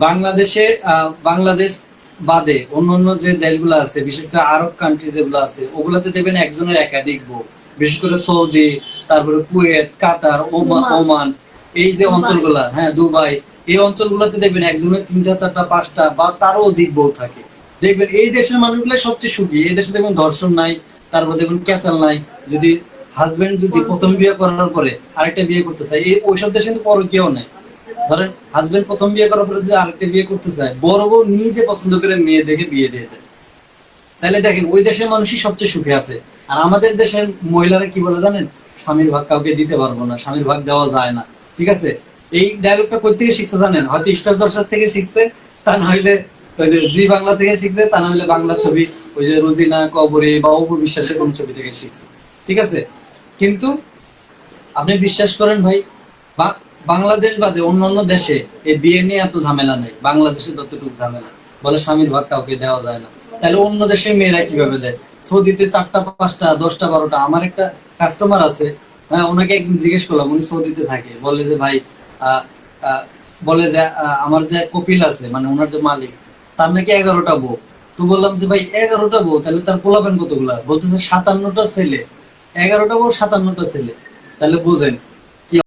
বাংলাদেশে বাংলাদেশ বাদে অন্যান্য যে দেশগুলো আছে, বিশেষ করে আরব কান্ট্রি যেগুলো আছে, ওগুলাতে দেখবেন একজনের একাধিক বউ। বিশেষ করে সৌদি, তারপরে কুয়েত, কাতার, ওমান, এই যে অঞ্চলগুলা, হ্যাঁ দুবাই, এই অঞ্চলগুলোতে দেখবেন একজনের তিনটা, চারটা, পাঁচটা বা তারও অধিক বউ থাকে। দেখবেন এই দেশের মানুষগুলো সবচেয়ে সুখী। এই দেশে দেখবেন ধর্ষণ নাই, তারপর দেখবেন ক্যাচাল নাই। যদি হাজবেন্ড যদি প্রথম বিয়ে করার পরে আরেকটা বিয়ে করতে চায়, এই ওইসব দেশে কিন্তু পরকীয়াও নাই। ধরেন হাজবেন্ড প্রথম বিয়ে করার পরে যদি আরেকটা বিয়ে করতে চায়, বড় বউ নিজে পছন্দ করে মেয়ে দেখে বিয়ে দিয়ে দেয়। তাহলে দেখেন ওই দেশের মানুষই সবচেয়ে সুখে আছে। আর আমাদের দেশের মহিলারা কি বলে জানেন? স্বামীর ভাগ কাউকে দিতে পারবো না, স্বামীর ভাগ দেওয়া যায় না। ঠিক আছে, এই ডায়লগটা কই থেকে শিখছে জানেন? হয়তো স্টার জলসা থেকে শিখছে, তা না হইলে ওই যে জি বাংলা থেকে শিখছে, তা না হইলে বাংলা ছবি ওই যে রুজিনা কবরী বা অপু বিশ্বাসের কোন ছবি থেকে শিখছে। ঠিক আছে, কিন্তু আপনি বিশ্বাস করেন ভাই, বাংলাদেশ বাদে অন্যান্য দেশে এই বিয়ে নিয়ে এত ঝামেলা নেই, বাংলাদেশে যতটুকু ঝামেলা। বলে স্বামীর ভাগ কাউকে দেওয়া যায় না। তাহলে অন্য দেশের মেয়েরা কিভাবে দেয়? সৌদিতে 4টা, 5টা, 10টা, 12টা। আমার একটা কাস্টমার আছে, হ্যাঁ, ওনাকে একদিন জিজ্ঞেস করলাম, উনি সৌদিতে থাকে। বলে যে ভাই, আহ, আহ, বলে যে আমার যে কপিল আছে, মানে ওনার যে মালিক, তার নাকি 11টা বউ। তো বললাম যে ভাই 11টা বউ, তাহলে তার পোলাপেন কতগুলা? বলতেছে 57টা ছেলে। 11টা বউ, 57টা ছেলে। তাহলে বুঝেন